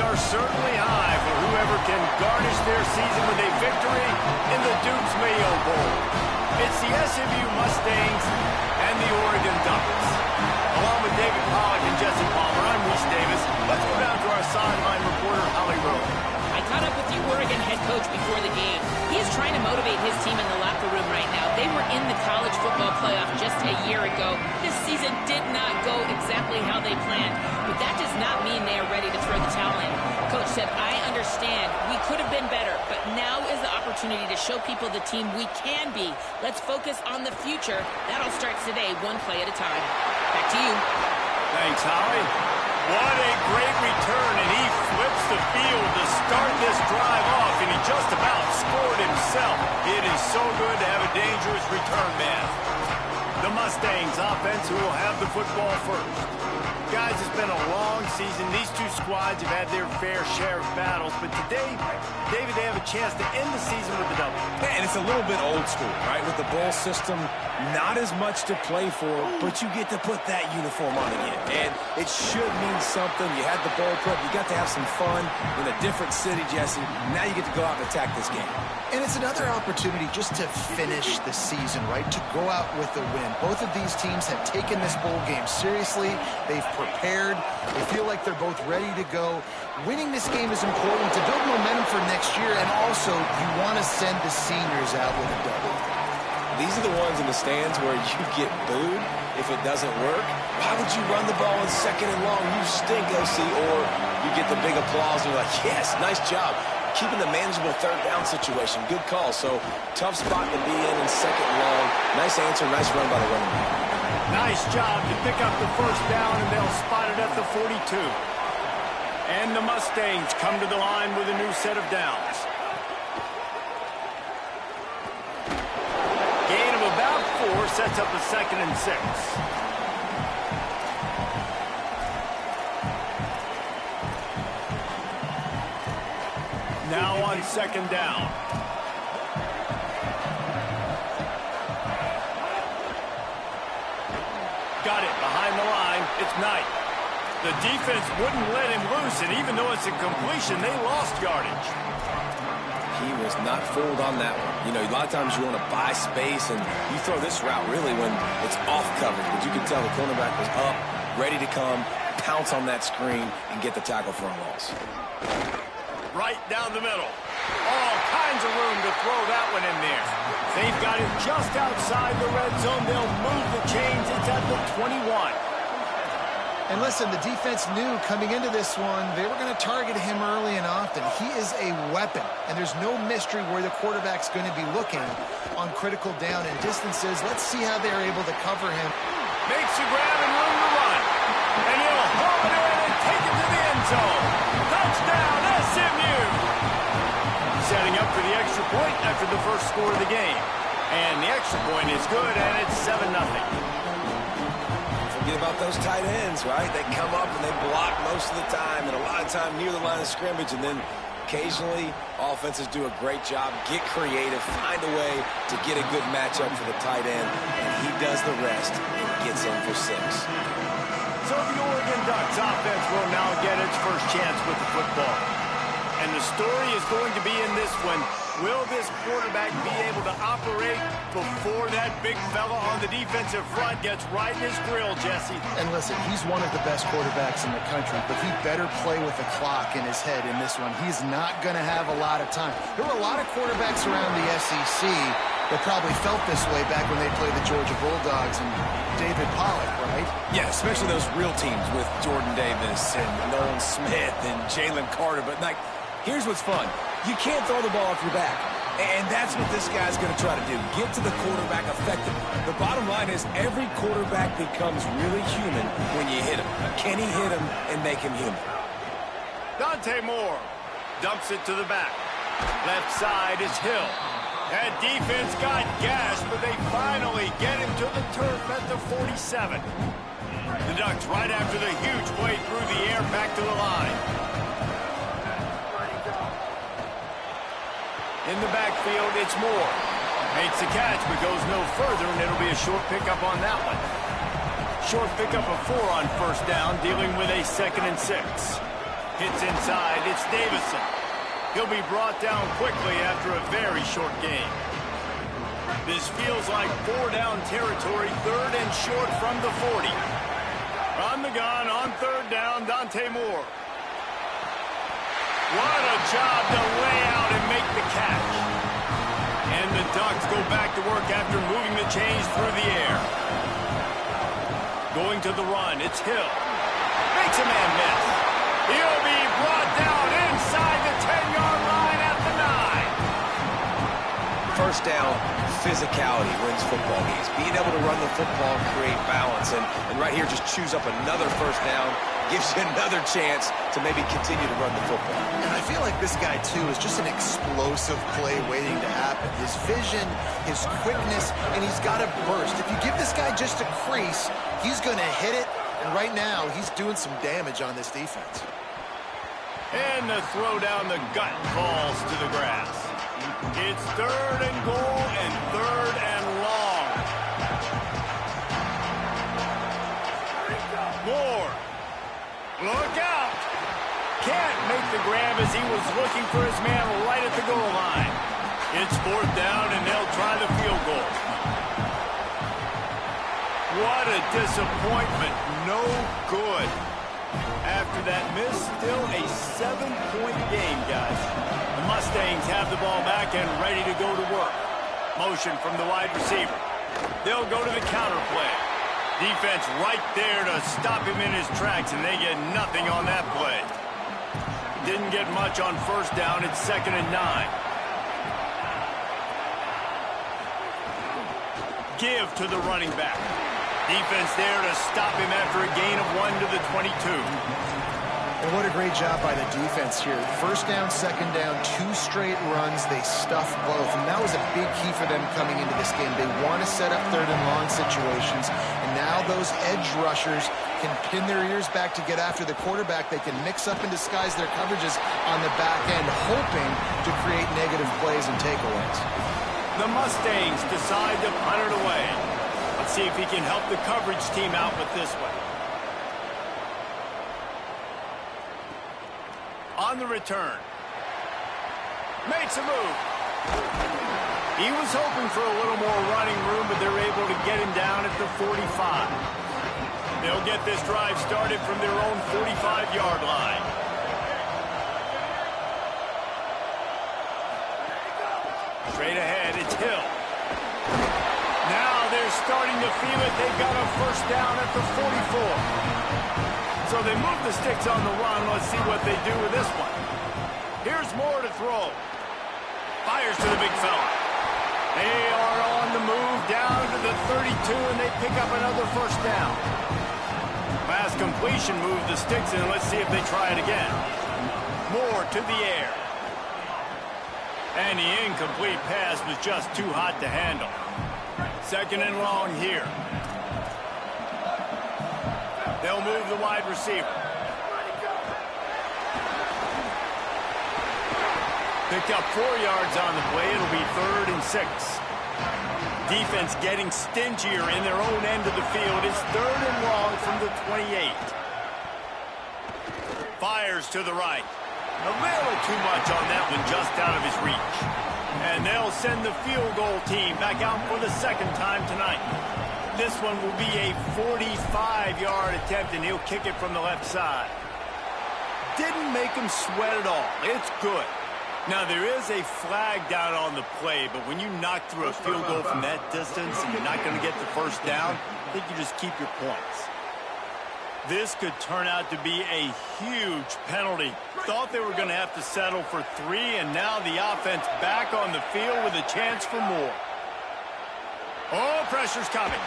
are certainly high for whoever can garnish their season with a victory in the Duke's Mayo Bowl. It's the SMU Mustangs and the Oregon Ducks. Along with David Pollack and Jesse Palmer, I'm Reese Davis. Let's go down to our sideline reporter, Holly Rowe. I caught up with the Oregon head coach before the game. He is trying to motivate his team in the locker room right now. They were in the college football playoff just a year ago. This season did not go exactly how they planned, but that does not mean they are ready to throw the towel in. Coach said, I understand. We could have been better, but now is the opportunity to show people the team we can be. Let's focus on the future. That all starts today, one play at a time. Back to you. Thanks, Holly. What a great return, and he flips the field to start this drive off, and he just about scored himself. It is so good to have a dangerous return man. The Mustangs offense who will have the football first. Guys, it's been a long season. These two squads have had their fair share of battles, but today, David, they have a chance to end the season with a double. Yeah, and it's a little bit old school, right? With the bowl system, not as much to play for, but you get to put that uniform on again. And it should mean something. You had the bowl prep. You got to have some fun in a different city, Jesse. Now you get to go out and attack this game. And it's another opportunity just to finish the season, right? To go out with a win. Both of these teams have taken this bowl game seriously. They've prepared. They feel like they're both ready to go. Winning this game is important to build momentum for next year, and also you want to send the seniors out with a W. These are the ones in the stands where you get booed if it doesn't work. Why would you run the ball in second and long? You stink, OC. Or you get the big applause and you're like, yes, nice job. Keeping the manageable third down situation. Good call. So tough spot to be in second and long. Nice answer, nice run by the running back. Nice job to pick up the first down, and they'll spot it at the 42. And the Mustangs come to the line with a new set of downs. Gain of about 4 sets up a 2nd and 6. Now on 2nd down. Got it behind the line. It's Knight. The defense wouldn't let him loose, and even though it's a completion, they lost yardage. He was not fooled on that one. You know, a lot of times you want to buy space, and you throw this route really when it's off coverage. But you can tell the cornerback was up, ready to come, pounce on that screen, and get the tackle for a loss. Right down the middle. All kinds of room to throw that one in there. They've got it just outside the red zone. They'll move the chains. It's at the 21. And listen, the defense knew coming into this one, they were going to target him early and often. He is a weapon, and there's no mystery where the quarterback's going to be looking on critical down and distances. Let's see how they're able to cover him. Makes the grab and room to run. And he'll haul it in and take it to the end zone. Touchdown, SMU! Setting up for the extra point after the first score of the game. And the extra point is good, and it's 7-0. Forget about those tight ends, right? They come up and they block most of the time, and a lot of time near the line of scrimmage, and then occasionally offenses do a great job, get creative, find a way to get a good matchup for the tight end, and he does the rest and gets in for 6. So the Oregon Ducks offense will now get its first chance with the football. And the story is going to be in this one. Will this quarterback be able to operate before that big fella on the defensive front gets right in his grill, Jesse? And listen, he's one of the best quarterbacks in the country, but he better play with a clock in his head in this one. He's not going to have a lot of time. There were a lot of quarterbacks around the SEC that probably felt this way back when they played the Georgia Bulldogs and David Pollack, right? Yeah, especially those real teams with Jordan Davis and Nolan Smith and Jalen Carter. But, like, here's what's fun. You can't throw the ball off your back. And that's what this guy's going to try to do. Get to the quarterback effectively. The bottom line is every quarterback becomes really human when you hit him. Can he hit him and make him human? Dante Moore dumps it to the back. Left side is Hill. That defense got gashed, but they finally get him to the turf at the 47. The Ducks right after the huge play through the air back to the line. In the backfield, it's Moore. Makes the catch, but goes no further, and it'll be a short pickup on that one. Short pickup of 4 on first down, dealing with a 2nd and 6. Hits inside. It's Davison. He'll be brought down quickly after a very short game. This feels like 4-down territory, 3rd and short from the 40. On the gun, on 3rd down, Dante Moore. What a job to lay out and make the catch. And the Ducks go back to work after moving the chains through the air. Going to the run, it's Hill. Makes a man miss. He'll be brought down inside the 10-yard line at the 9. First down, physicality wins football games. Being able to run the football, create balance, and right here just choose up another first down, gives you another chance to maybe continue to run the football. And I feel like this guy, too, is just an explosive play waiting to happen. His vision, his quickness, and he's got a burst. If you give this guy just a crease, he's going to hit it, and right now he's doing some damage on this defense. And the throw down the gut falls to the grass. It's 3rd and goal and 3rd and long. Moore. Look out. Can't make the grab as he was looking for his man right at the goal line. It's 4th down and they'll try the field goal. What a disappointment. No good. After that miss, still a 7-point game, guys. The Mustangs have the ball back and ready to go to work. Motion from the wide receiver. They'll go to the counter play. Defense right there to stop him in his tracks, and they get nothing on that play. Didn't get much on 1st down. It's 2nd and 9. Give to the running back. Defense there to stop him after a gain of 1 to the 22. And what a great job by the defense here. 1st down, 2nd down, 2 straight runs. They stuffed both, and that was a big key for them coming into this game. They want to set up 3rd and long situations, and now those edge rushers can pin their ears back to get after the quarterback. They can mix up and disguise their coverages on the back end, hoping to create negative plays and takeaways. The Mustangs decide to punt it away. Let's see if he can help the coverage team out with this one. On the return. Makes a move. He was hoping for a little more running room, but they're able to get him down at the 45. They'll get this drive started from their own 45-yard line. Straight ahead, it's Hill. Now they're starting to feel it. They've got a 1st down at the 44. So they move the sticks on the run. Let's see what they do with this one. Here's Moore to throw. Fires to the big fella. They are on the move down to the 32, and they pick up another 1st down. Pass completion moved the sticks in. Let's see if they try it again. Moore to the air. And the incomplete pass was just too hot to handle. 2nd and long here. They'll move the wide receiver. Picked up 4 yards on the play. It'll be 3rd and 6. Defense getting stingier in their own end of the field. It's 3rd and long from the 28. Fires to the right. A little too much on that one, just out of his reach. And they'll send the field goal team back out for the 2nd time tonight. This one will be a 45-yard attempt, and he'll kick it from the left side. Didn't make him sweat at all. It's good. Now, there is a flag down on the play, but when you knock through a field goal from that distance and you're not going to get the 1st down, I think you just keep your points. This could turn out to be a huge penalty. Thought they were going to have to settle for 3, and now the offense back on the field with a chance for more. Oh, pressure's coming.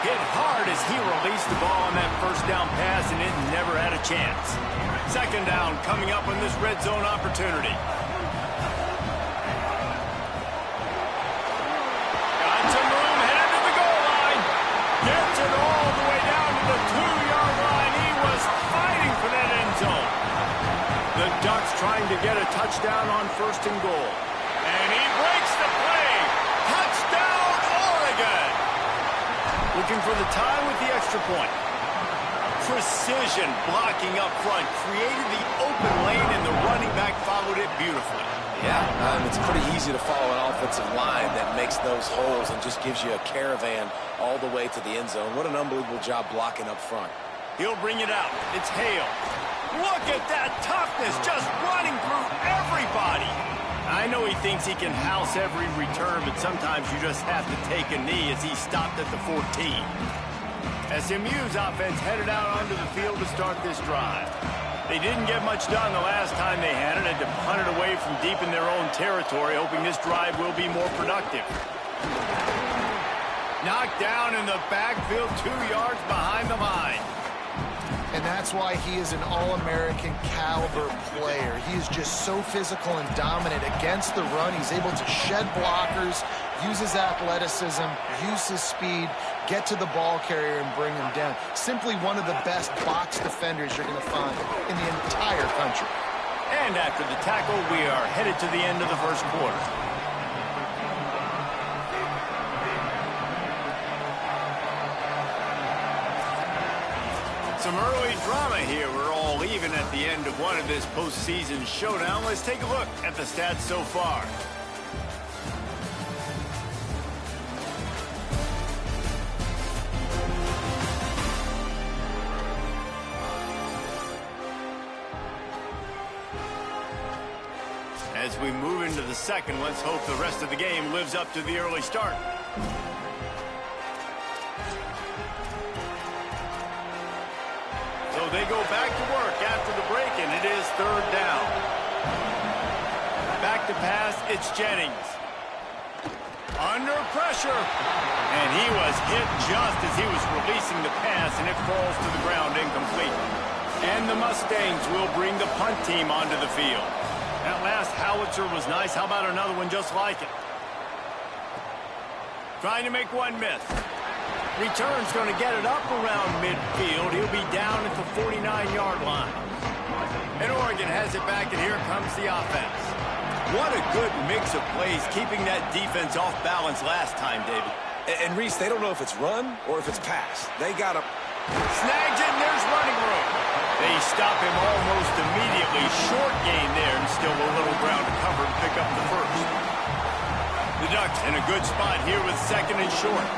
Hit hard as he released the ball on that 1st down pass, and it never had a chance. 2nd down coming up on this red zone opportunity. Got some room, headed to the goal line. Gets it all the way down to the 2-yard line. He was fighting for that end zone. The Ducks trying to get a touchdown on 1st and goal. And he breaks the play. Touchdown, Oregon. Looking for the tie with the extra point. precision blocking up front, created the open lane, and the running back followed it beautifully. Yeah, it's pretty easy to follow an offensive line that makes those holes and just gives you a caravan all the way to the end zone. What an unbelievable job blocking up front. He'll bring it out. It's Hale. Look at that toughness, just running through everybody. I know he thinks he can house every return, but sometimes you just have to take a knee as he stopped at the 14. SMU's offense headed out onto the field to start this drive. They didn't get much done the last time they had it, had to punt it away from deep in their own territory, hoping this drive will be more productive. Knocked down in the backfield, 2 yards behind the line. And that's why he is an All-American caliber player. He is just so physical and dominant against the run. He's able to shed blockers, use his athleticism, use his speed, get to the ball carrier and bring him down. Simply one of the best box defenders you're going to find in the entire country. And after the tackle, we are headed to the end of the first quarter. Some early drama here. We're all even at the end of one of this postseason showdown. Let's take a look at the stats so far. As we move into the second, let's hope the rest of the game lives up to the early start. So they go back to work after the break, and it is third down. Back to pass, it's Jennings. Under pressure. And he was hit just as he was releasing the pass, and it falls to the ground incomplete. And the Mustangs will bring the punt team onto the field. That last howitzer was nice. How about another one just like it? Trying to make one miss. Return's going to get it up around midfield. He'll be down at the 49-yard line. And Oregon has it back, and here comes the offense. What a good mix of plays, keeping that defense off balance last time, David. And Reese, they don't know if it's run or if it's pass. They got to... Snags it, and there's running room. They stop him almost immediately. Short gain there, and still a little ground to cover to pick up the first. The Ducks in a good spot here with second and short.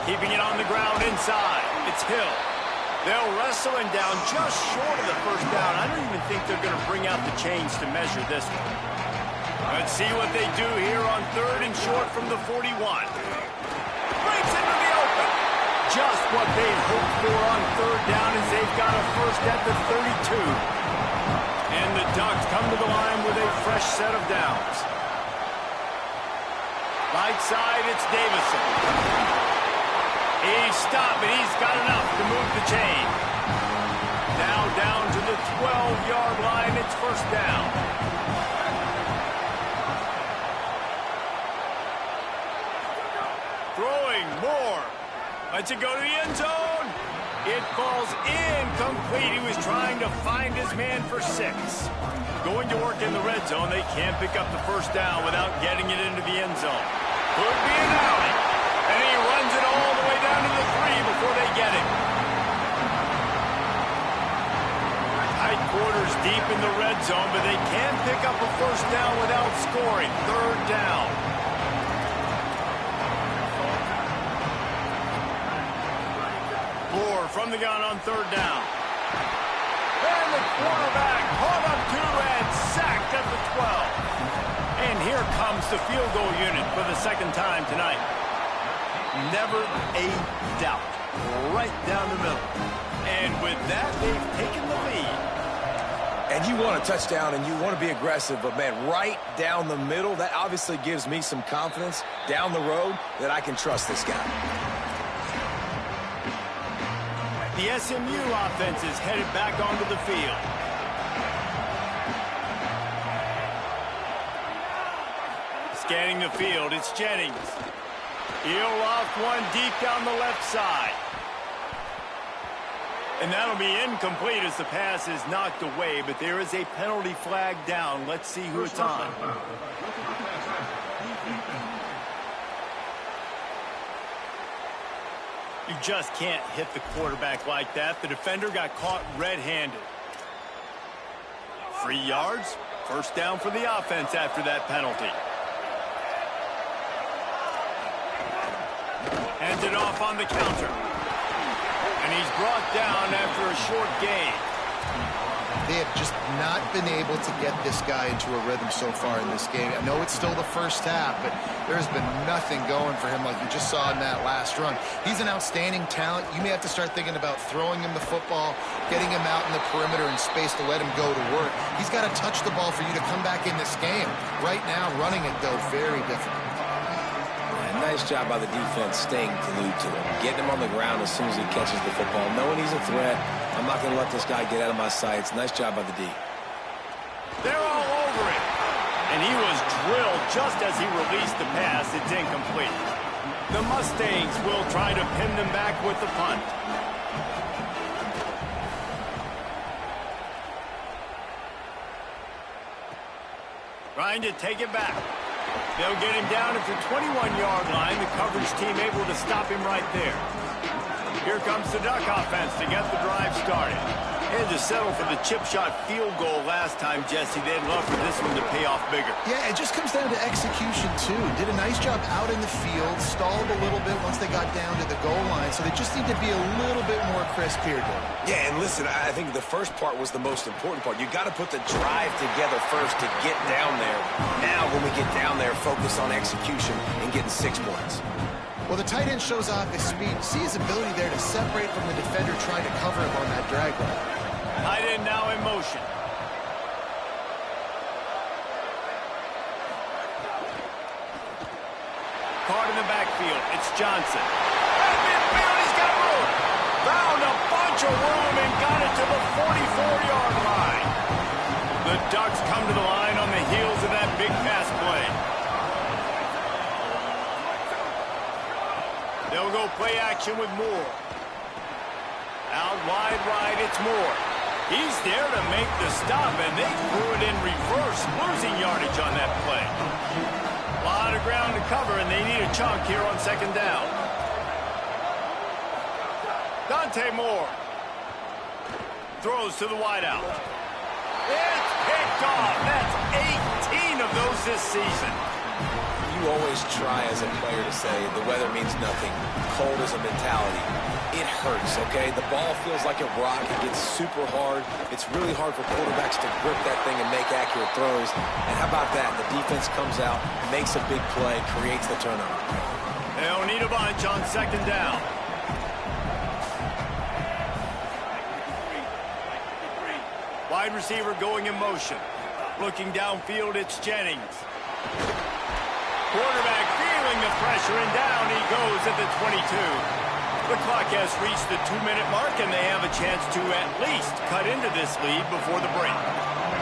Keeping it on the ground inside. It's Hill. They'll wrestle him down just short of the first down. I don't even think they're going to bring out the chains to measure this one. Let's see what they do here on third and short from the 41. Breaks into the open. Just what they hoped for on third down as they've got a first at the 32. And the Ducks come to the line with a fresh set of downs. Right side, it's Davison. He's stopped, but he's got enough to move the chain. Now down to the 12-yard line. It's first down. Throwing more. Lets it go to the end zone. It falls incomplete. He was trying to find his man for 6. Going to work in the red zone. They can't pick up the first down without getting it into the end zone. Could be an alley. And he runs it all the way down to the 3 before they get it. Tight quarters deep in the red zone, but they can pick up a first down without scoring. Third down. Moore from the gun on third down. And the quarterback hauled up 2 and sacked at the 12. And here comes the field goal unit for the second time tonight. Never a doubt. Right down the middle. And with that, they've taken the lead. And you want a touchdown and you want to be aggressive, but, man, right down the middle, that obviously gives me some confidence down the road that I can trust this guy. The SMU offense is headed back onto the field. Scanning the field, it's Jennings. He'll loft one deep down the left side. And that'll be incomplete as the pass is knocked away, but there is a penalty flag down. Let's see who it's on. You just can't hit the quarterback like that. The defender got caught red-handed. 3 yards. First down for the offense after that penalty. Hands it off on the counter. And he's brought down after a short gain. They have just not been able to get this guy into a rhythm so far in this game. I know it's still the first half, but there's been nothing going for him like you just saw in that last run. He's an outstanding talent. You may have to start thinking about throwing him the football, getting him out in the perimeter and space to let him go to work. He's got to touch the ball for you to come back in this game. Right now, running it, though, very difficult. Nice job by the defense staying glued to him, getting him on the ground as soon as he catches the football, knowing he's a threat. I'm not going to let this guy get out of my sights. Nice job by the D. They're all over it. And he was drilled just as he released the pass. It's incomplete. The Mustangs will try to pin them back with the punt. Trying to take it back. They'll get him down at the 21-yard line. The coverage team able to stop him right there. Here comes the Duck offense to get the drive started. Had to settle for the chip shot field goal last time, Jesse. They'd love for this one to pay off bigger. Yeah, it just comes down to execution, too. Did a nice job out in the field, stalled a little bit once they got down to the goal line, so they just need to be a little bit more crisp here, Dave. Yeah, and listen, I think the first part was the most important part. You got to put the drive together first to get down there. Now, when we get down there, focus on execution and getting 6 points. Well, the tight end shows off his speed. See his ability there to separate from the defender trying to cover him on that drag route. Tight end now in motion. Card in the backfield. It's Johnson. At midfield, he's got room. Found a bunch of room and got it to the 44-yard line. The Ducks come to the line on the heels of that big pass play. They'll go play action with Moore. Out wide right, it's Moore. He's there to make the stop, and they threw it in reverse, losing yardage on that play. A lot of ground to cover, and they need a chunk here on second down. Dante Moore throws to the wideout. It's picked off. That's 18 of those this season. You always try as a player to say the weather means nothing. Cold is a mentality. It hurts, okay? The ball feels like a rock. It gets super hard. It's really hard for quarterbacks to grip that thing and make accurate throws. And how about that? The defense comes out, makes a big play, creates the turnover. They'll need a bunch on second down. Wide receiver going in motion. Looking downfield, it's Jennings. Quarterback feeling the pressure, and down he goes at the 22. The clock has reached the 2-minute mark, and they have a chance to at least cut into this lead before the break.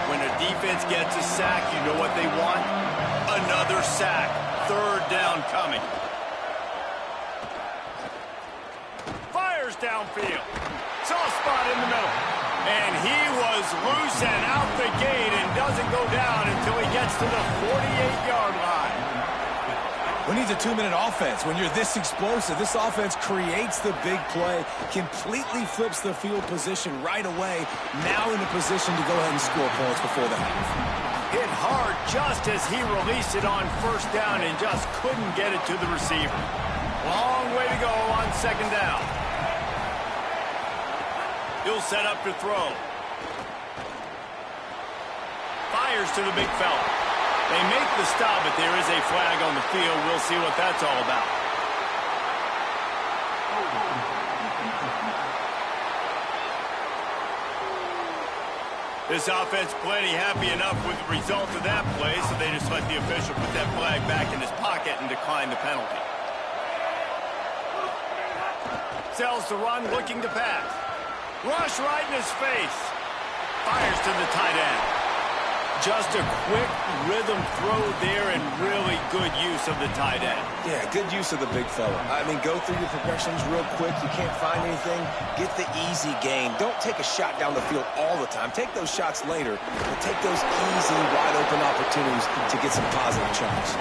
When a defense gets a sack, you know what they want? Another sack. Third down coming. Fires downfield. Soft spot in the middle. And he was loose and out the gate and doesn't go down until he gets to the 48-yard line. Who needs a 2-minute offense? When you're this explosive, this offense creates the big play, completely flips the field position right away, now in a position to go ahead and score points before the half. Hit hard just as he released it on first down and just couldn't get it to the receiver. Long way to go on second down. He'll set up to throw. Fires to the big fella. They make the stop, but there is a flag on the field. We'll see what that's all about. This offense plenty happy enough with the result of that play, so they just let the official put that flag back in his pocket and decline the penalty. Sells the run, looking to pass. Rush right in his face. Fires to the tight end. Just a quick rhythm throw there and really good use of the tight end. Yeah, good use of the big fella. I mean, go through your progressions real quick. You can't find anything. Get the easy gain. Don't take a shot down the field all the time. Take those shots later, but take those easy, wide-open opportunities to get some positive chunks.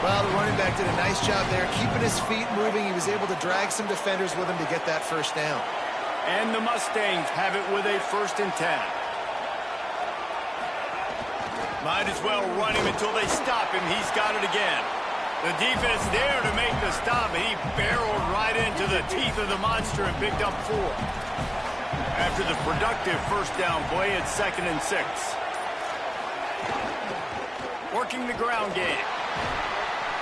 Well, the running back did a nice job there, keeping his feet moving. He was able to drag some defenders with him to get that first down. And the Mustangs have it with a 1st and 10. Might as well run him until they stop him. He's got it again. The defense there to make the stop, and he barreled right into the teeth of the monster and picked up 4. After the productive first down play, it's 2nd and 6. Working the ground game.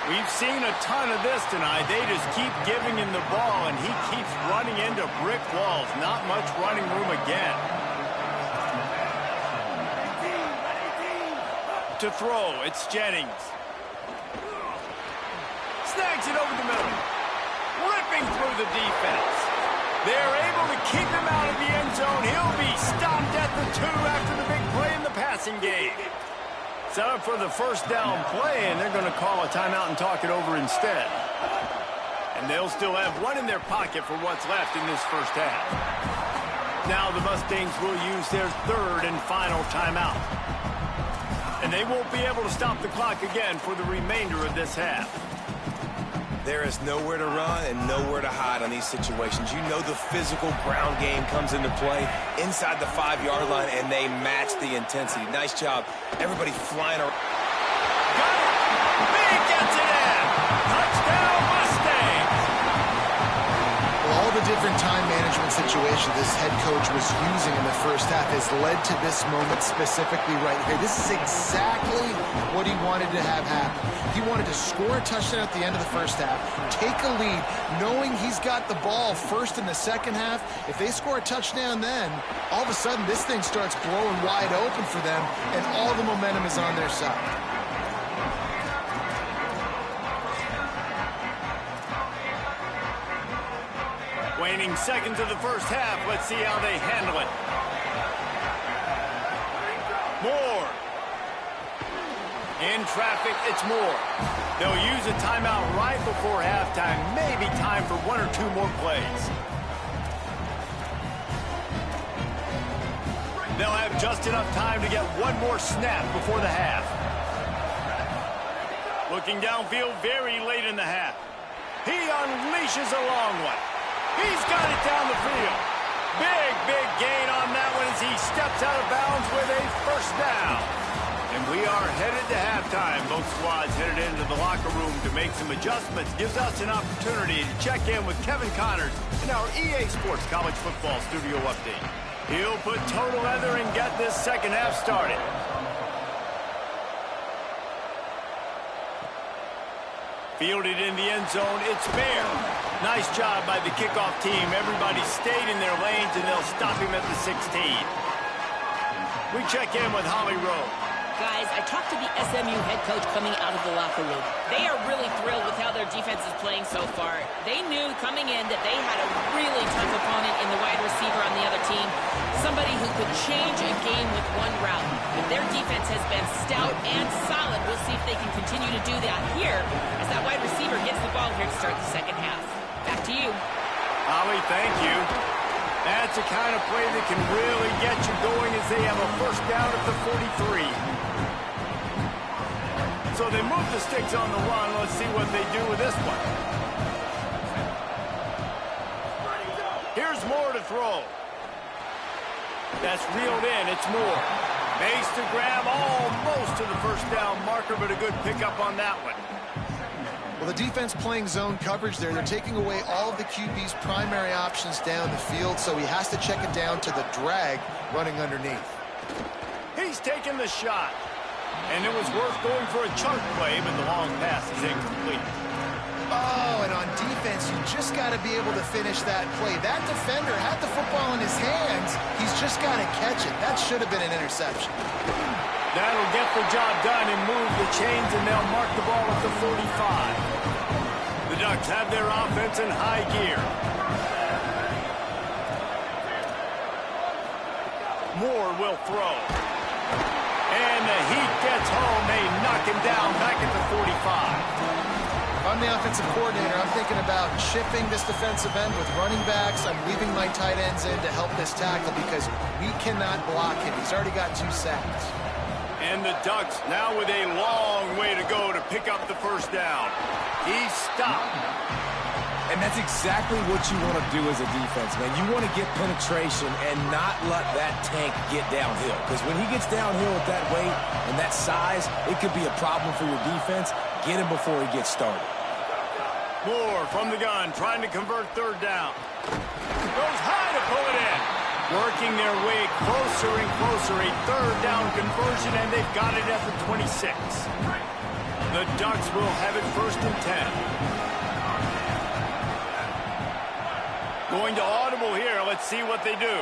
We've seen a ton of this tonight. They just keep giving him the ball, and he keeps running into brick walls. Not much running room again. To throw, it's Jennings. Snags it over the middle. Ripping through the defense. They're able to keep him out of the end zone. He'll be stopped at the 2 after the big play in the passing game. Set up for the first down play, and they're going to call a timeout and talk it over instead. And they'll still have 1 in their pocket for what's left in this first half. Now the Mustangs will use their 3rd and final timeout. And they won't be able to stop the clock again for the remainder of this half. There is nowhere to run and nowhere to hide on these situations. You know the physical ground game comes into play inside the 5-yard line, and they match the intensity. Nice job. Everybody flying around. Got it! Big gets it in! Touchdown Mustangs! Well, all the different time management situations this head coach was using in the first half has led to this moment specifically right here. This is exactly what he wanted to have happen. He wanted to score a touchdown at the end of the first half, take a lead, knowing he's got the ball first in the second half. If they score a touchdown then, all of a sudden this thing starts blowing wide open for them, and all the momentum is on their side. Waning seconds of the first half. Let's see how they handle it. Moore. In traffic, it's Moore. They'll use a timeout right before halftime. Maybe time for 1 or 2 more plays. They'll have just enough time to get 1 more snap before the half. Looking downfield very late in the half. He unleashes a long one. He's got it down the field. Big gain on that one as he steps out of bounds with a first down. And we are headed to halftime. Both squads headed into the locker room to make some adjustments. Gives us an opportunity to check in with Kevin Connors in our EA Sports College Football Studio Update. He'll put total leather and get this second half started. Fielded in the end zone, it's fair. Nice job by the kickoff team. Everybody stayed in their lanes, and they'll stop him at the 16. We check in with Holly Rowe. Guys, I talked to the SMU head coach coming out of the locker room. They are really thrilled with how their defense is playing so far. They knew coming in that they had a really tough opponent in the wide receiver on the other team, somebody who could change a game with 1 route. But their defense has been stout and solid. We'll see if they can continue to do that here as that wide receiver hits the ball here to start the second half. Back to you. Holly, thank you. That's the kind of play that can really get you going as they have a first down at the 43. So they move the sticks on the run. Let's see what they do with this one. Here's Moore to throw. That's reeled in. It's Moore. Makes the grab almost to the first down marker, but a good pickup on that one. Well, the defense playing zone coverage there. They're taking away all of the QB's primary options down the field, so he has to check it down to the drag running underneath. He's taking the shot. And it was worth going for a chunk play, but the long pass is incomplete. Oh, and on defense, you just got to be able to finish that play. That defender had the football in his hands. He's just got to catch it. That should have been an interception. That'll get the job done and move the chains, and they'll mark the ball at the 45. The Ducks have their offense in high gear. Moore will throw. And the heat gets home. They knock him down back at the 45. If I'm the offensive coordinator, I'm thinking about chipping this defensive end with running backs. I'm leaving my tight ends in to help this tackle because we cannot block him. He's already got 2 sacks. And the Ducks now with a long way to go to pick up the first down. He's stopped. And that's exactly what you want to do as a defense, man. You want to get penetration and not let that tank get downhill. Because when he gets downhill with that weight and that size, it could be a problem for your defense. Get him before he gets started. Moore from the gun, trying to convert third down. Goes high to pull it in. Working their way closer and closer. A third down conversion, and they've got it at the 26. The Ducks will have it 1st and 10. Going to audible here. Let's see what they do.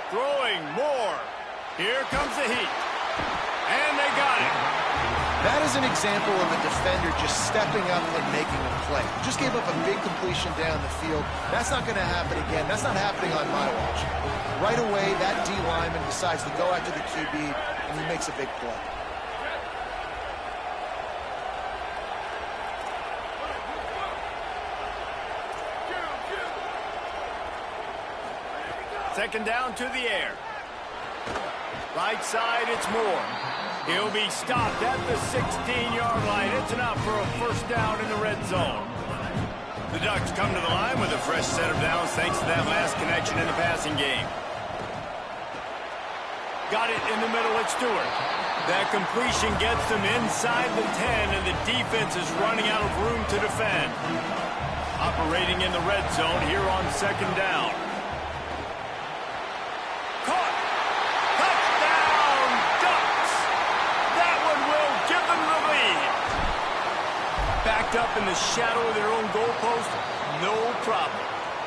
Throwing Moore. Here comes the heat. And they got it. That is an example of a defender just stepping up and making a play. Just gave up a big completion down the field. That's not going to happen again. That's not happening on my watch. Right away, that D lineman decides to go after the QB, and he makes a big play. Second down to the air. Right side, it's Moore. He'll be stopped at the 16-yard line. It's enough for a first down in the red zone. The Ducks come to the line with a fresh set of downs thanks to that last connection in the passing game. Got it in the middle at Stewart. That completion gets them inside the 10, and the defense is running out of room to defend. Operating in the red zone here on second down. Caught. Touchdown, Ducks. That one will give them the lead. Backed up in the shadow of their own goalpost, no problem.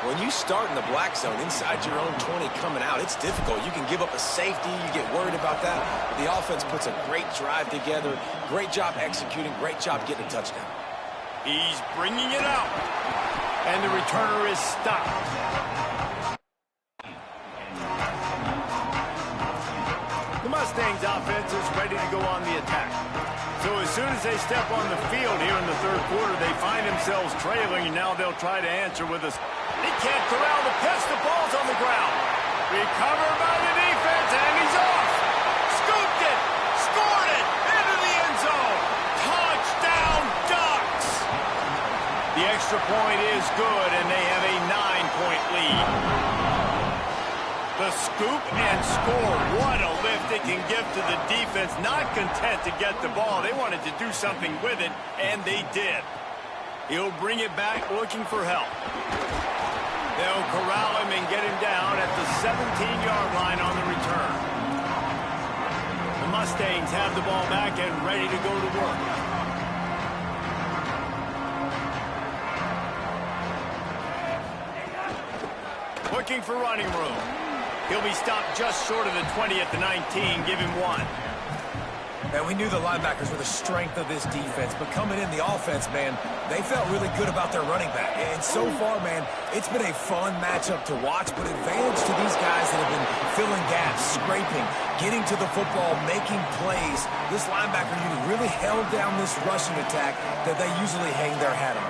When you start in the black zone inside your own 20 coming out, it's difficult. You can give up a safety. You get worried about that. The offense puts a great drive together. Great job executing. Great job getting a touchdown. He's bringing it out. And the returner is stopped. The Mustangs offense is ready to go on the attack. So as soon as they step on the field here in the third quarter, they find themselves trailing, and now they'll try to answer with us. He can't corral the pitch. The ball's on the ground. Recovered by the defense, and he's off. Scooped it. Scored it. Into the end zone. Touchdown, Ducks. The extra point is good, and they have a 9-point lead. The scoop and score. What a lift it can give to the defense. Not content to get the ball. They wanted to do something with it, and they did. He'll bring it back looking for help. They'll corral him and get him down at the 17-yard line on the return. The Mustangs have the ball back and ready to go to work. Looking for running room. He'll be stopped just short of the 20 at the 19. Give him 1. And we knew the linebackers were the strength of this defense, but coming in the offense, man, they felt really good about their running back. And so far, man, it's been a fun matchup to watch, but advantage to these guys that have been filling gaps, scraping, getting to the football, making plays. This linebacker unit really held down this rushing attack that they usually hang their hat on.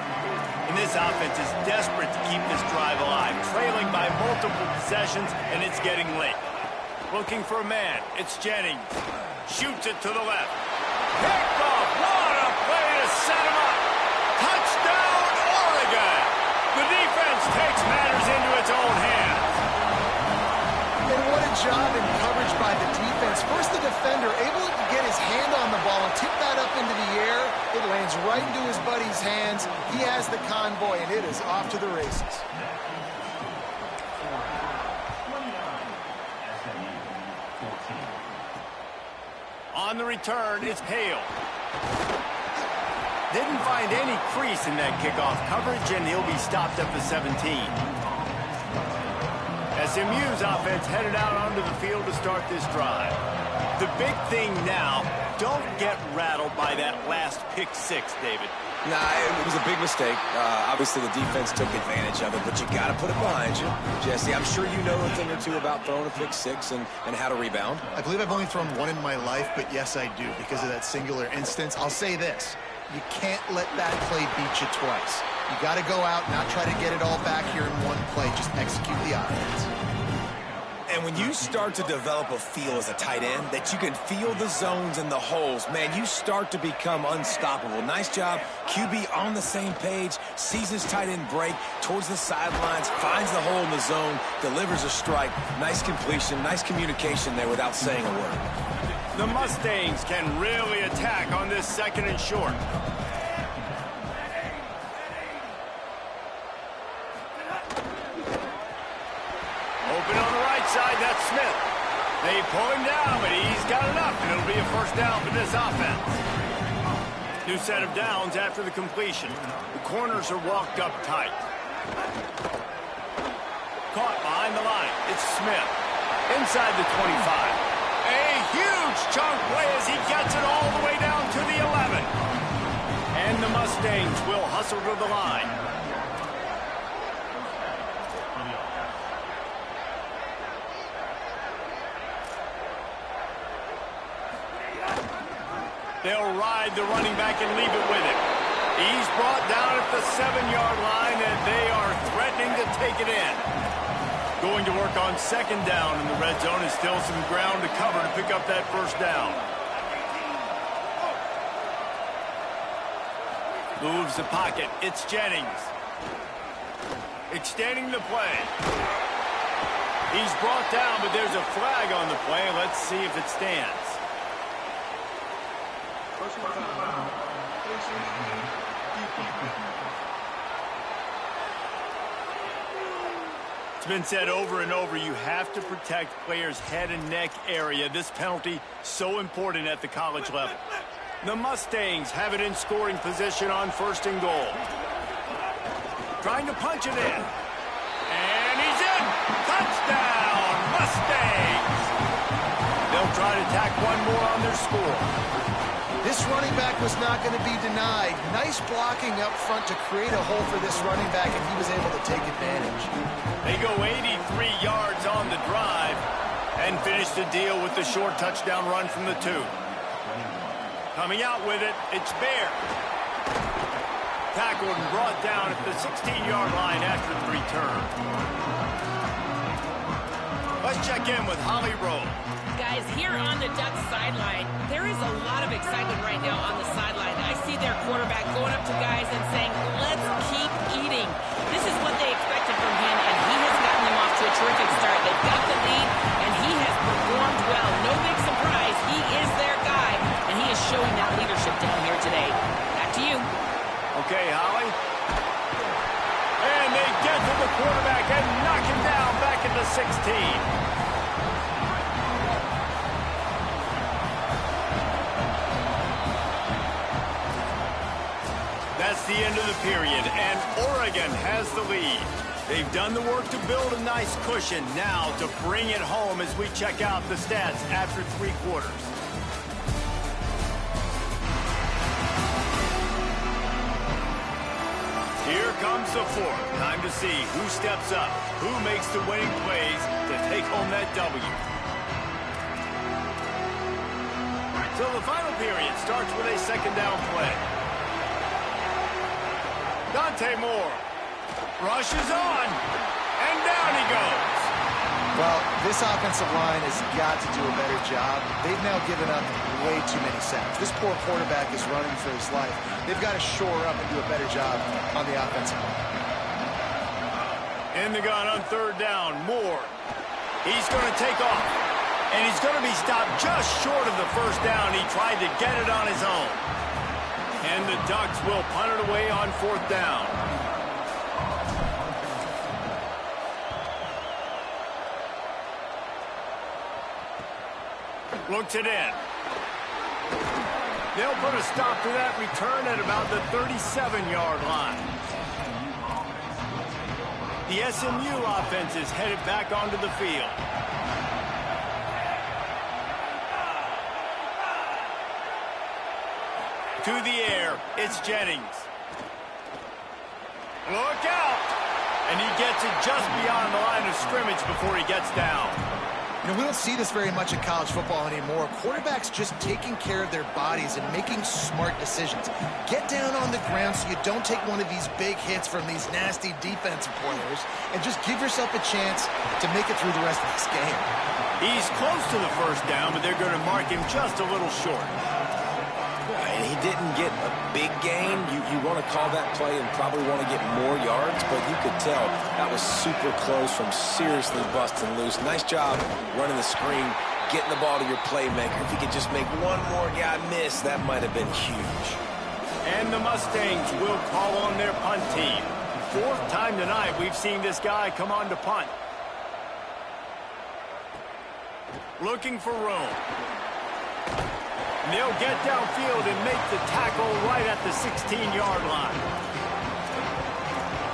And this offense is desperate to keep this drive alive, trailing by multiple possessions, and it's getting late. Looking for a man. It's Jennings. Shoots it to the left. Picked off. What a play to set him up. Touchdown, Oregon. The defense takes matters into its own hands. And what a job in coverage by the defense. First, the defender able to get his hand on the ball and tip that up into the air. It lands right into his buddy's hands. He has the convoy, and it is off to the races. On the return, it's Hale. Didn't find any crease in that kickoff coverage, and he'll be stopped at the 17. SMU's offense headed out onto the field to start this drive. The big thing now, don't get rattled by that last pick six, David. Nah, it was a big mistake. Obviously, the defense took advantage of it, but you got to put it behind you. Jesse, I'm sure you know a thing or two about throwing a pick six and how to rebound. I believe I've only thrown one in my life, but yes, I do because of that singular instance. I'll say this. You can't let that play beat you twice. You got to go out, not try to get it all back here in one play. Just execute the offense. And And when you start to develop a feel as a tight end that you can feel the zones and the holes, man, you start to become unstoppable. Nice job. QB on the same page, sees his tight end break towards the sidelines, finds the hole in the zone, delivers a strike. Nice completion, nice communication there without saying a word. The Mustangs can really attack on this 2nd and short. Open on the right side, that's Smith. They pull him down, but he's got enough, and it'll be a 1st down for this offense. New set of downs after the completion. The corners are walked up tight. Caught behind the line. It's Smith. Inside the 25. A huge chunk play as he gets it all the way down to the 11. And the Mustangs will hustle to the line. They'll ride the running back and leave it with him. He's brought down at the 7-yard line, and they are threatening to take it in. Going to work on 2nd down in the red zone is still some ground to cover to pick up that 1st down. Moves the pocket. It's Jennings. Extending the play. He's brought down, but there's a flag on the play. Let's see if it stands. It's been said over and over, you have to protect players' head and neck area. This penalty so important at the college level. The Mustangs have it in scoring position on 1st and goal. Trying to punch it in. And he's in! Touchdown, Mustangs! They'll try to tack one more on their score. This running back was not going to be denied. Nice blocking up front to create a hole for this running back, and he was able to take advantage. They go 83 yards on the drive and finish the deal with the short touchdown run from the 2. Coming out with it, it's Bear. Tackled and brought down at the 16-yard line after the return. Let's check in with Holly Rowe. Guys, here on the Ducks sideline, there is a lot of excitement right now on the sideline. I see their quarterback going up to guys and saying, let's keep eating. This is what they expected from him, and he has gotten them off to a terrific start. They've got the lead, and he has performed well. No big surprise. He is their guy, and he is showing that leadership down here today. Back to you. Okay, Holly. And they get to the quarterback and knock him down back at the 16. That's the end of the period, and Oregon has the lead. They've done the work to build a nice cushion. Now to bring it home as we check out the stats after 3 quarters. Here comes the 4th. Time to see who steps up, who makes the winning plays to take home that W. So the final period starts with a 2nd down play. Dante Moore rushes on, and down he goes. Well, this offensive line has got to do a better job. They've now given up way too many sacks. This poor quarterback is running for his life. They've got to shore up and do a better job on the offensive line. In the gun on 3rd down, Moore. He's going to take off, and he's going to be stopped just short of the 1st down. He tried to get it on his own. And the Ducks will punt it away on 4th down. Looks it in. They'll put a stop to that return at about the 37-yard line. The SMU offense is headed back onto the field. To the air, it's Jennings. Look out! And he gets it just beyond the line of scrimmage before he gets down. We don't see this very much in college football anymore. Quarterbacks just taking care of their bodies and making smart decisions. Get down on the ground so you don't take one of these big hits from these nasty defensive players, and just give yourself a chance to make it through the rest of this game. He's close to the first down, but they're going to mark him just a little short. And he didn't get a big gain. You want to call that play and probably want to get more yards, but you could tell that was super close from seriously busting loose. Nice job running the screen, getting the ball to your playmaker. If he could just make one more guy miss, that might have been huge. And the Mustangs will call on their punt team. Fourth time tonight we've seen this guy come on to punt. Looking for room. And they'll get downfield and make the tackle right at the 16-yard line.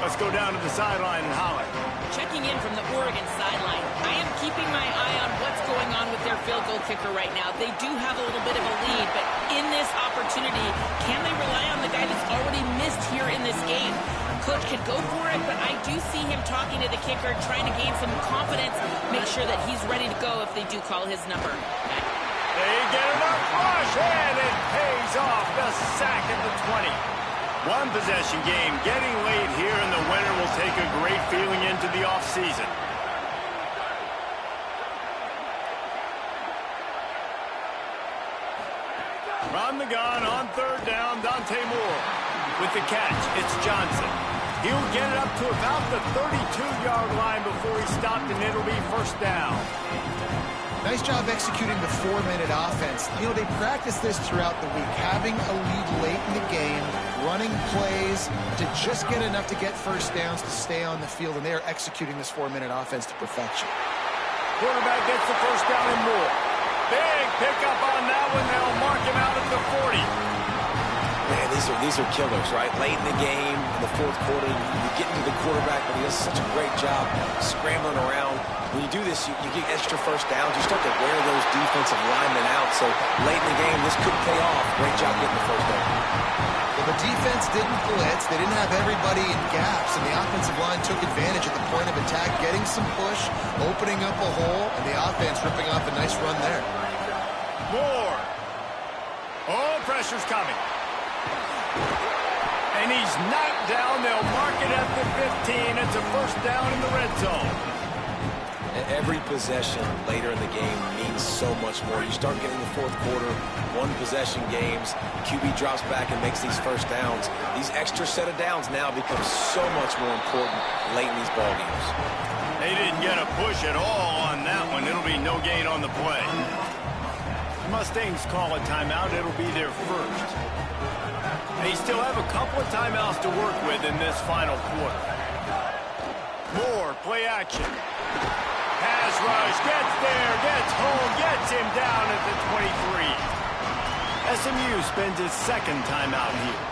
Let's go down to the sideline and holler. Checking in from the Oregon sideline. I am keeping my eye on what's going on with their field goal kicker right now. They do have a little bit of a lead, but in this opportunity, can they rely on the guy that's already missed here in this game? Coach could go for it, but I do see him talking to the kicker, trying to gain some confidence, make sure that he's ready to go if they do call his number. They get enough rush, and it pays off. The sack at the 20. One possession game getting late here, and the winner will take a great feeling into the offseason. From the gun on third down, Dante Moore. With the catch, it's Johnson. He'll get it up to about the 32-yard line before he stopped, and it'll be first down. Nice job executing the 4-minute offense. They practice this throughout the week, having a lead late in the game, running plays to just get enough to get first downs to stay on the field, and they are executing this 4-minute offense to perfection. Quarterback gets the first down and more. Big pickup on that one. They'll mark him out at the 40. Man, these are killers, right? Late in the game, in the fourth quarter, you get into the quarterback, but he does such a great job scrambling around. When you do this, you get extra first downs. You start to wear those defensive linemen out. So late in the game, this could pay off. Great job getting the first down. Well, the defense didn't blitz. They didn't have everybody in gaps, and the offensive line took advantage at the point of attack, getting some push, opening up a hole, and the offense ripping off a nice run there. Moore. Oh, pressure's coming. And he's knocked down. They'll mark it at the 15. It's a first down in the red zone. Every possession later in the game means so much more. You start getting the fourth quarter, one-possession games, QB drops back and makes these first downs. These extra set of downs now become so much more important late in these ball games. They didn't get a push at all on that one. It'll be no gain on the play. The Mustangs call a timeout. It'll be their first. They still have a couple of timeouts to work with in this final quarter. Moore, play action. Pass rush, gets there, gets home, gets him down at the 23. SMU spends his second timeout here.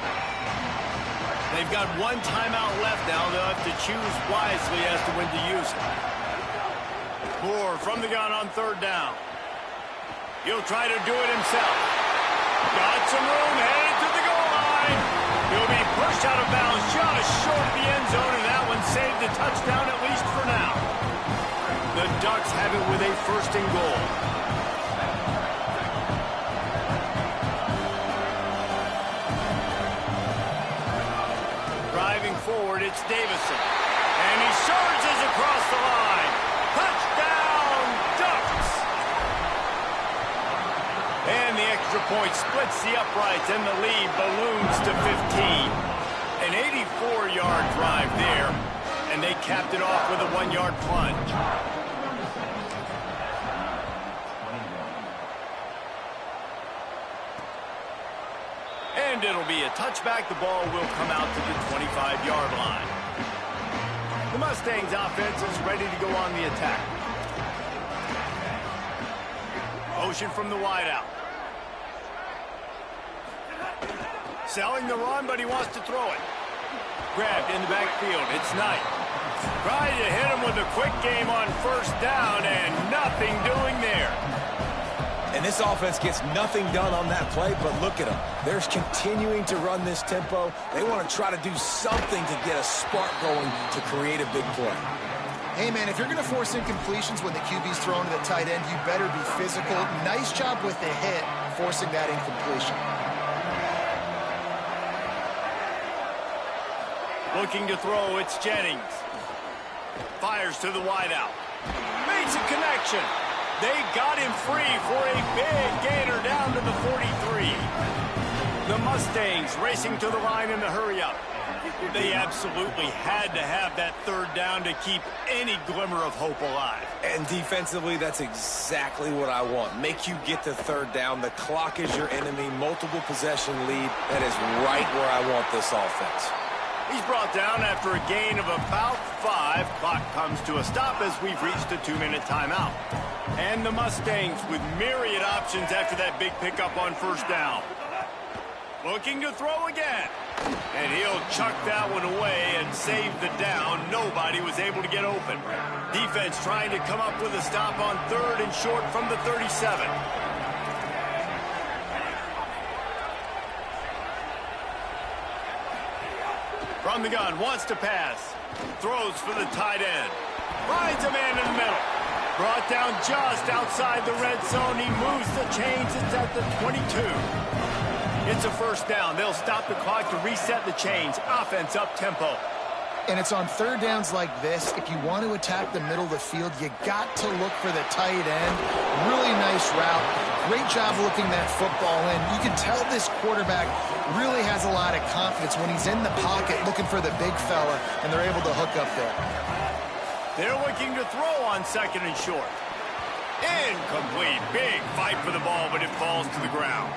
They've got one timeout left now. They'll have to choose wisely as to when to use it. Moore from the gun on third down. He'll try to do it himself. Got some room, headed to the goal line. He'll be pushed out of bounds just short of the end zone, and that one saved the touchdown at least for now. The Ducks have it with a first and goal. Driving forward, it's Davison. And he surges across the line. Touchdown, Ducks! And the extra point splits the uprights, and the lead balloons to 15. An 84-yard drive there, and they capped it off with a 1-yard plunge. And it'll be a touchback. The ball will come out to the 25-yard line. The Mustangs offense is ready to go on the attack. Motion from the wideout. Selling the run, but he wants to throw it. Grabbed in the backfield. It's Knight. Trying to hit him with a quick game on first down, and nothing doing there. And this offense gets nothing done on that play, but look at them. They're continuing to run this tempo. They want to try to do something to get a spark going to create a big play. Hey, man, if you're going to force incompletions when the QB's thrown to the tight end, you better be physical. Nice job with the hit, forcing that incompletion. Looking to throw, it's Jennings. Fires to the wideout. Makes a connection. They got him free for a big gainer down to the 43. The Mustangs racing to the line in the hurry-up. They absolutely had to have that third down to keep any glimmer of hope alive. And defensively, that's exactly what I want. Make you get the third down. The clock is your enemy. Multiple possession lead. That is right where I want this offense. He's brought down after a gain of about 5. Clock comes to a stop as we've reached a 2-minute timeout. And the Mustangs with myriad options after that big pickup on first down. Looking to throw again. And he'll chuck that one away and save the down. Nobody was able to get open. Defense trying to come up with a stop on 3rd and short from the 37. From the gun, wants to pass. Throws for the tight end. Finds a man in the middle. Brought down just outside the red zone. He moves the chains. It's at the 22. It's a first down. They'll stop the clock to reset the chains. Offense up tempo. And it's on third downs like this. If you want to attack the middle of the field, you got to look for the tight end. Really nice route. Great job looking that football in. You can tell this quarterback really has a lot of confidence when he's in the pocket looking for the big fella, and they're able to hook up there. They're looking to throw on 2nd and short. Incomplete. Big fight for the ball, but it falls to the ground.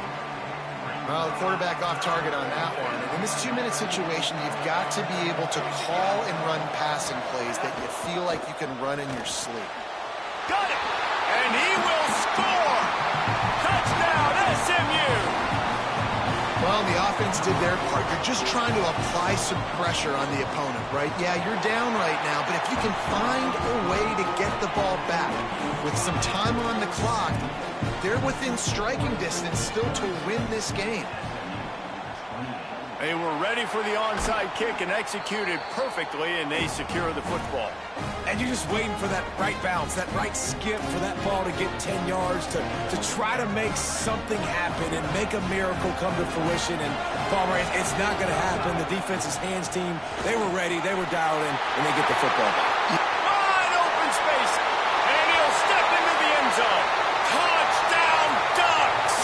Well, the quarterback off target on that one. And in this 2-minute situation, you've got to be able to call and run passing plays that you feel like you can run in your sleep. Got it! And he will score! Touchdown, SMU! Well, the offense did their part. You're just trying to apply some pressure on the opponent, right? Yeah, you're down right now, but if you can find a way to get the ball back with some time on the clock, they're within striking distance still to win this game. They were ready for the onside kick and executed perfectly, and they secure the football. And you're just waiting for that right bounce, that right skip for that ball to get 10 yards to try to make something happen and make a miracle come to fruition. And, Palmer, it's not going to happen. The defense's hands team, they were ready, they were dialed in, and they get the football back. Wide open space, and he'll step into the end zone. Touchdown, Ducks!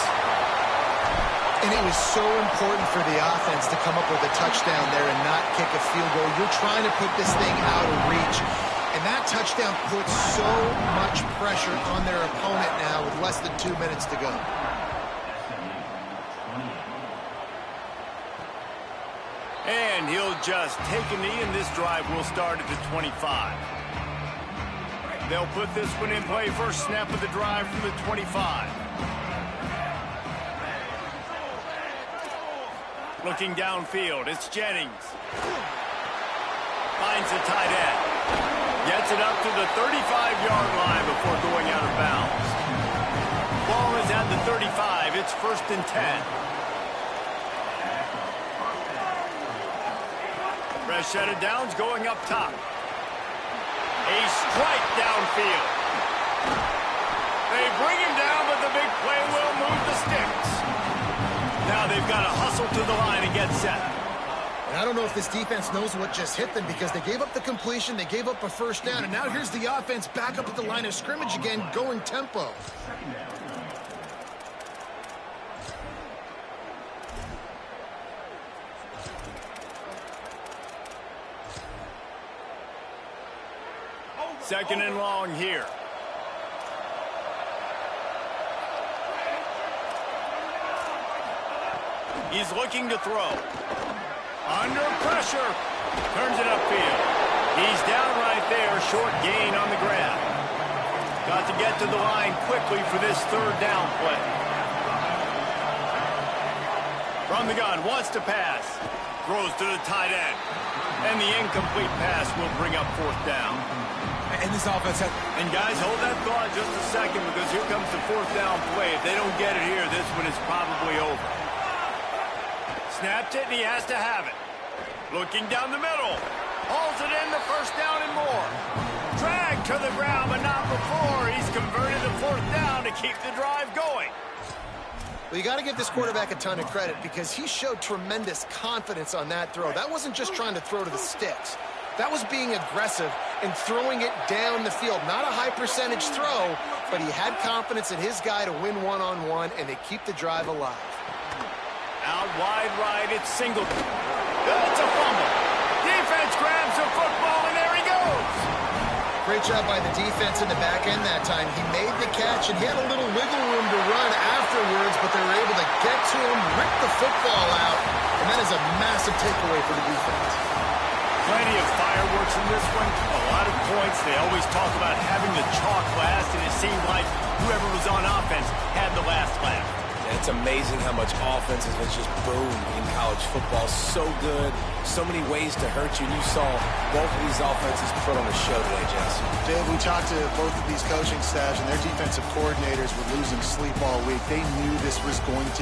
And it was so important for the offense to come up with a touchdown there and not kick a field goal. You're trying to put this thing out of reach. And that touchdown puts so much pressure on their opponent now with less than 2 minutes to go. And he'll just take a knee, and this drive will start at the 25. They'll put this one in play. First snap of the drive from the 25. Looking downfield, it's Jennings. Finds the tight end. Gets it up to the 35-yard line before going out of bounds. Ball is at the 35. It's 1st and 10. Fresh set of downs going up top. A strike downfield. They bring him down, but the big play will move the sticks. Now they've got to hustle to the line and get set. And I don't know if this defense knows what just hit them because they gave up the completion, they gave up a first down, and now here's the offense back up at the line of scrimmage again, going tempo. Second and long here. He's looking to throw. Under pressure. Turns it upfield. He's down right there. Short gain on the grab. Got to get to the line quickly for this third down play. From the gun. Wants to pass. Throws to the tight end. And the incomplete pass will bring up 4th down. And this offense has... And guys, hold that thought just a second because here comes the 4th down play. If they don't get it here, this one is probably over. Snapped it, and he has to have it. Looking down the middle. Hauls it in, the first down and more. to the ground, but not before. He's converted the fourth down to keep the drive going. Well, you got to give this quarterback a ton of credit because he showed tremendous confidence on that throw. That wasn't just trying to throw to the sticks. That was being aggressive and throwing it down the field. Not a high percentage throw, but he had confidence in his guy to win one-on-one, and they keep the drive alive. Out wide right, it's single. It's a fumble. Defense grabs the football, and there he goes. Great job by the defense in the back end that time. He made the catch, and he had a little wiggle room to run afterwards, but they were able to get to him, rip the football out, and that is a massive takeaway for the defense. Plenty of fireworks in this one. A lot of points. They always talk about having the chalk last, and it seemed like whoever was on offense had the last laugh. It's amazing how much offense has just boomed in college football. So good, so many ways to hurt you. And you saw both of these offenses put on a show today, Jess. Dave, we talked to both of these coaching staffs, and their defensive coordinators were losing sleep all week. They knew this was going to